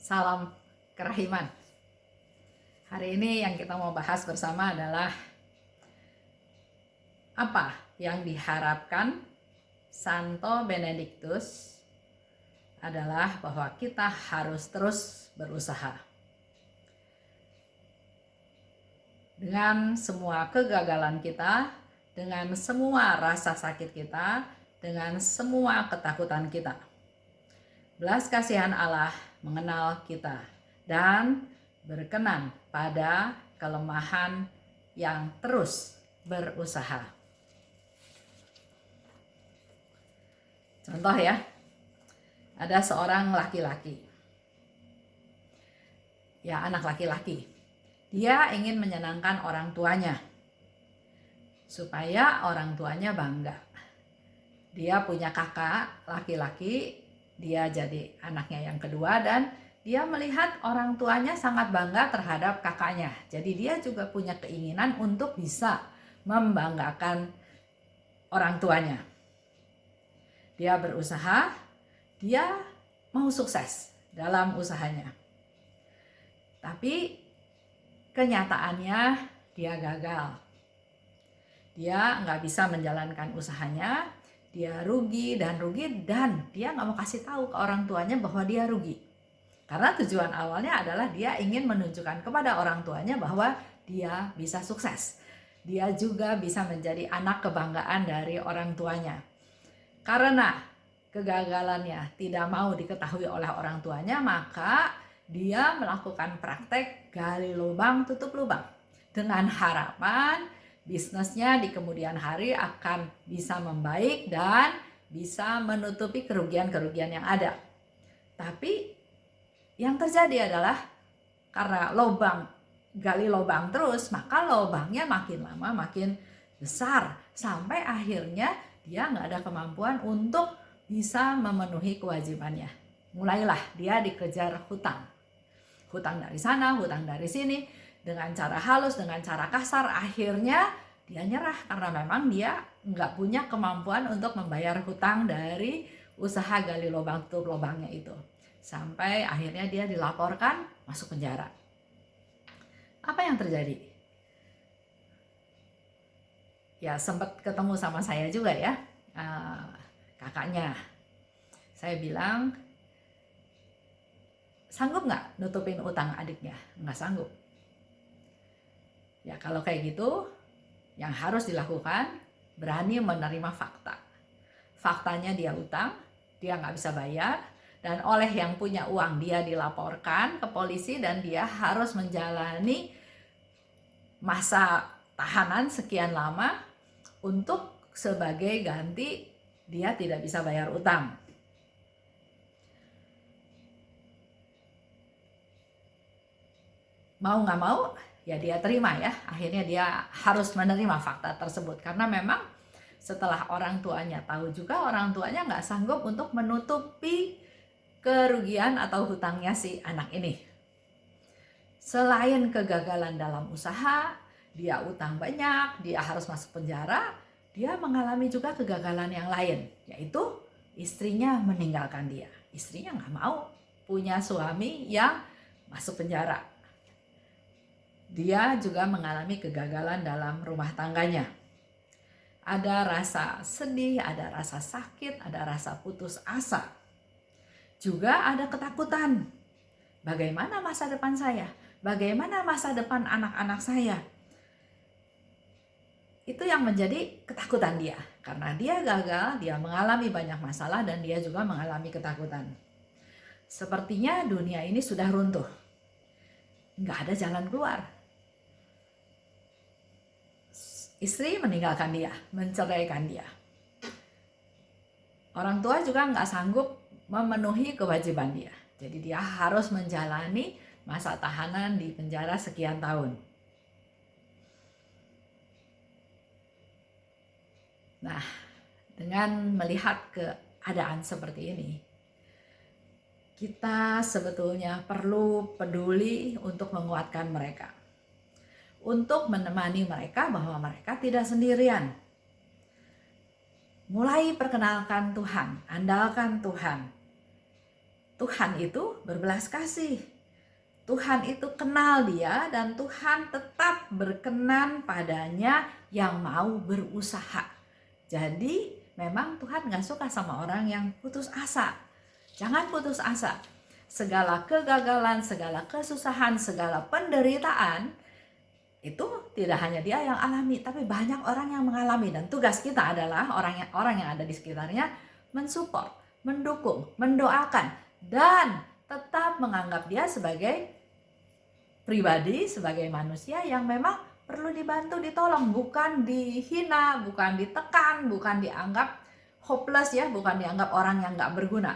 Salam kerahiman. Hari ini yang kita mau bahas bersama adalah apa yang diharapkan Santo Benediktus adalah bahwa kita harus terus berusaha. Dengan semua kegagalan kita, dengan semua rasa sakit kita, dengan semua ketakutan kita. Belas kasihan Allah mengenal kita dan berkenan pada kelemahan yang terus berusaha. Contoh ya, ada seorang laki-laki, ya anak laki-laki, dia ingin menyenangkan orang tuanya supaya orang tuanya bangga. Dia punya kakak laki-laki, dia jadi anaknya yang kedua dan dia melihat orang tuanya sangat bangga terhadap kakaknya. Jadi dia juga punya keinginan untuk bisa membanggakan orang tuanya. Dia berusaha, dia mau sukses dalam usahanya. Tapi kenyataannya dia gagal. Dia nggak bisa menjalankan usahanya, dia rugi dan dia nggak mau kasih tahu ke orang tuanya bahwa dia rugi. Karena tujuan awalnya adalah dia ingin menunjukkan kepada orang tuanya bahwa dia bisa sukses. Dia juga bisa menjadi anak kebanggaan dari orang tuanya. Karena kegagalannya tidak mau diketahui oleh orang tuanya, maka dia melakukan praktek gali lubang tutup lubang dengan harapan bisnisnya di kemudian hari akan bisa membaik dan bisa menutupi kerugian-kerugian yang ada. Tapi yang terjadi adalah karena gali lubang terus, maka lubangnya makin lama makin besar sampai akhirnya dia nggak ada kemampuan untuk bisa memenuhi kewajibannya. Mulailah dia dikejar hutang dari sana, hutang dari sini, dengan cara halus, dengan cara kasar. Akhirnya dia nyerah karena memang dia nggak punya kemampuan untuk membayar hutang dari usaha gali lubang tutup lubangnya itu. Sampai akhirnya dia dilaporkan masuk penjara. Apa yang terjadi? Ya sempat ketemu sama saya juga ya, kakaknya. Saya bilang, sanggup nggak nutupin utang adiknya? Nggak sanggup. Ya kalau kayak gitu, yang harus dilakukan berani menerima fakta. Faktanya dia utang, dia nggak bisa bayar, dan oleh yang punya uang dia dilaporkan ke polisi dan dia harus menjalani masa tahanan sekian lama untuk sebagai ganti dia tidak bisa bayar utang. Mau nggak mau ya dia terima ya, akhirnya dia harus menerima fakta tersebut karena memang setelah orang tuanya tahu juga, orang tuanya nggak sanggup untuk menutupi kerugian atau hutangnya si anak ini. Selain kegagalan dalam usaha, dia utang banyak, dia harus masuk penjara, dia mengalami juga kegagalan yang lain, yaitu istrinya meninggalkan dia. Istrinya nggak mau punya suami yang masuk penjara. Dia juga mengalami kegagalan dalam rumah tangganya. Ada rasa sedih, ada rasa sakit, ada rasa putus asa. Juga ada ketakutan. Bagaimana masa depan saya? Bagaimana masa depan anak-anak saya? Itu yang menjadi ketakutan dia. Karena dia gagal, dia mengalami banyak masalah dan dia juga mengalami ketakutan. Sepertinya dunia ini sudah runtuh. Nggak ada jalan keluar. Istri meninggalkan dia, menceraikan dia. Orang tua juga nggak sanggup memenuhi kewajiban dia. Jadi dia harus menjalani masa tahanan di penjara sekian tahun. Nah, dengan melihat keadaan seperti ini, kita sebetulnya perlu peduli untuk menguatkan mereka. Untuk menemani mereka bahwa mereka tidak sendirian. Mulai perkenalkan Tuhan, andalkan Tuhan. Tuhan itu berbelas kasih. Tuhan itu kenal dia dan Tuhan tetap berkenan padanya yang mau berusaha. Jadi memang Tuhan gak suka sama orang yang putus asa. Jangan putus asa. Segala kegagalan, segala kesusahan, segala penderitaan itu tidak hanya dia yang alami, tapi banyak orang yang mengalami. Dan tugas kita adalah orang yang ada di sekitarnya mensupport, mendukung, mendoakan, dan tetap menganggap dia sebagai pribadi, sebagai manusia yang memang perlu dibantu, ditolong, bukan dihina, bukan ditekan, bukan dianggap hopeless ya, bukan dianggap orang yang gak berguna.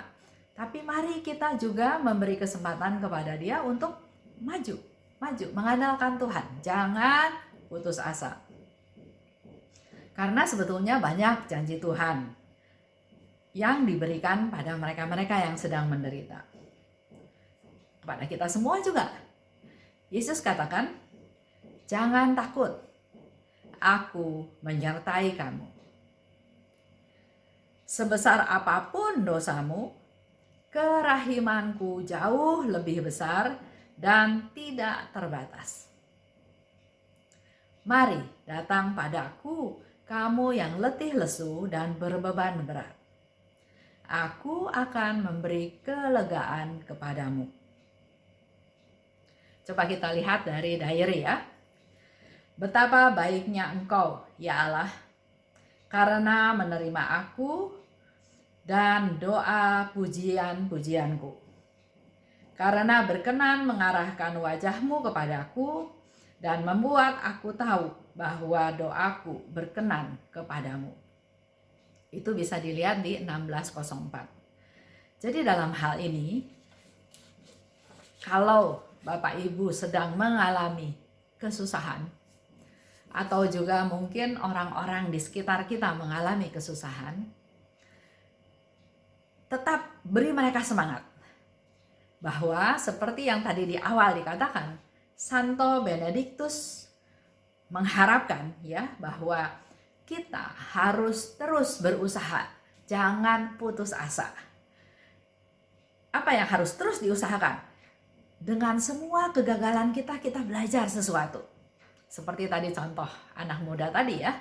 Tapi mari kita juga memberi kesempatan kepada dia untuk maju, mengandalkan Tuhan. Jangan putus asa. Karena sebetulnya banyak janji Tuhan yang diberikan pada mereka-mereka yang sedang menderita. Kepada kita semua juga. Yesus katakan, jangan takut, aku menyertai kamu. Sebesar apapun dosamu, kerahimanku jauh lebih besar dan tidak terbatas. Mari datang padaku, kamu yang letih lesu dan berbeban berat. Aku akan memberi kelegaan kepadamu. Coba kita lihat dari diary ya. Betapa baiknya Engkau, ya Allah, karena menerima aku dan doa pujian-pujianku. Karena berkenan mengarahkan wajahmu kepadaku dan membuat aku tahu bahwa doaku berkenan kepadamu. Itu bisa dilihat di 1604. Jadi dalam hal ini, kalau Bapak Ibu sedang mengalami kesusahan, atau juga mungkin orang-orang di sekitar kita mengalami kesusahan, tetap beri mereka semangat. Bahwa seperti yang tadi di awal dikatakan, Santo Benedictus mengharapkan ya bahwa kita harus terus berusaha, jangan putus asa. Apa yang harus terus diusahakan? Dengan semua kegagalan kita belajar sesuatu. Seperti tadi contoh anak muda tadi ya.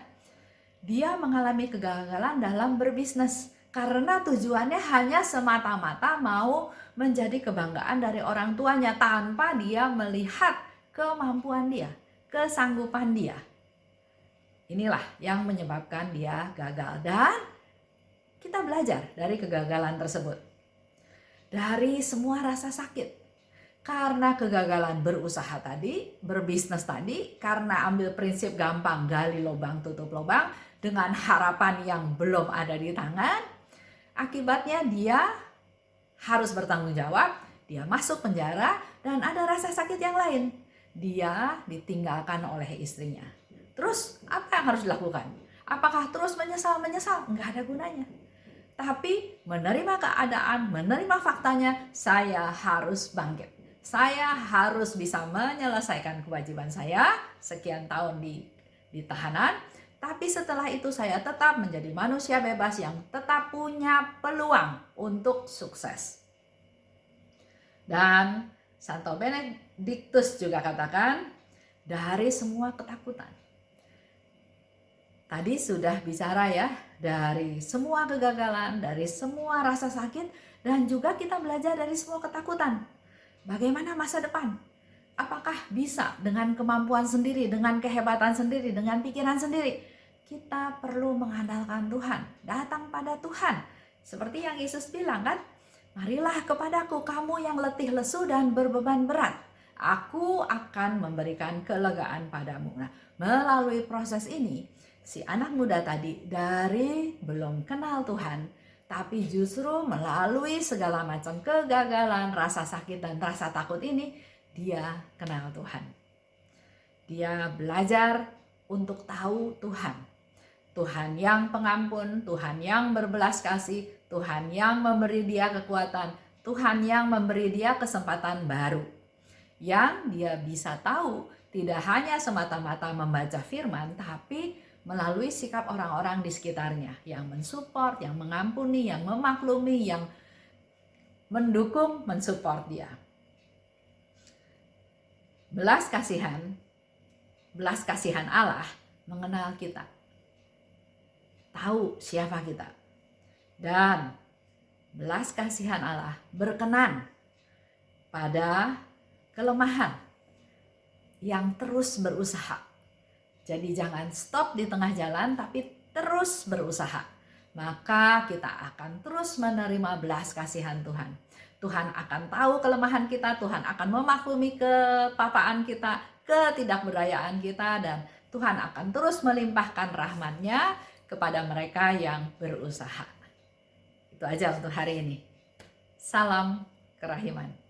Dia mengalami kegagalan dalam berbisnis karena tujuannya hanya semata-mata mau menjadi kebanggaan dari orang tuanya tanpa dia melihat kemampuan dia, kesanggupan dia. Inilah yang menyebabkan dia gagal dan kita belajar dari kegagalan tersebut. Dari semua rasa sakit. Karena kegagalan berusaha tadi, berbisnis tadi, karena ambil prinsip gampang, gali lubang, tutup lubang, dengan harapan yang belum ada di tangan, akibatnya dia harus bertanggung jawab, dia masuk penjara, dan ada rasa sakit yang lain. Dia ditinggalkan oleh istrinya. Terus apa yang harus dilakukan? Apakah terus menyesal? Enggak ada gunanya. Tapi menerima keadaan, menerima faktanya, saya harus bangkit. Saya harus bisa menyelesaikan kewajiban saya sekian tahun di tahanan. Tapi setelah itu saya tetap menjadi manusia bebas yang tetap punya peluang untuk sukses. Dan Santo Benedictus juga katakan, dari semua ketakutan. Tadi sudah bicara ya, dari semua kegagalan, dari semua rasa sakit, dan juga kita belajar dari semua ketakutan. Bagaimana masa depan? Apakah bisa dengan kemampuan sendiri, dengan kehebatan sendiri, dengan pikiran sendiri? Kita perlu mengandalkan Tuhan, datang pada Tuhan. Seperti yang Yesus bilang kan, marilah kepadaku kamu yang letih lesu dan berbeban berat. Aku akan memberikan kelegaan padamu. Nah, melalui proses ini, si anak muda tadi dari belum kenal Tuhan, tapi justru melalui segala macam kegagalan, rasa sakit dan rasa takut ini, dia kenal Tuhan. Dia belajar untuk tahu Tuhan. Tuhan yang pengampun, Tuhan yang berbelas kasih, Tuhan yang memberi dia kekuatan, Tuhan yang memberi dia kesempatan baru. Yang dia bisa tahu tidak hanya semata-mata membaca firman, tapi melalui sikap orang-orang di sekitarnya yang mensupport, yang mengampuni, yang memaklumi, yang mendukung, mensupport dia. Belas kasihan Allah mengenal kita, tahu siapa kita. Dan belas kasihan Allah berkenan pada kelemahan yang terus berusaha. Jadi jangan stop di tengah jalan, tapi terus berusaha. Maka kita akan terus menerima belas kasihan Tuhan. Tuhan akan tahu kelemahan kita, Tuhan akan memaklumi kepapaan kita, ketidakberdayaan kita, dan Tuhan akan terus melimpahkan rahmat-Nya kepada mereka yang berusaha. Itu aja untuk hari ini. Salam kerahiman.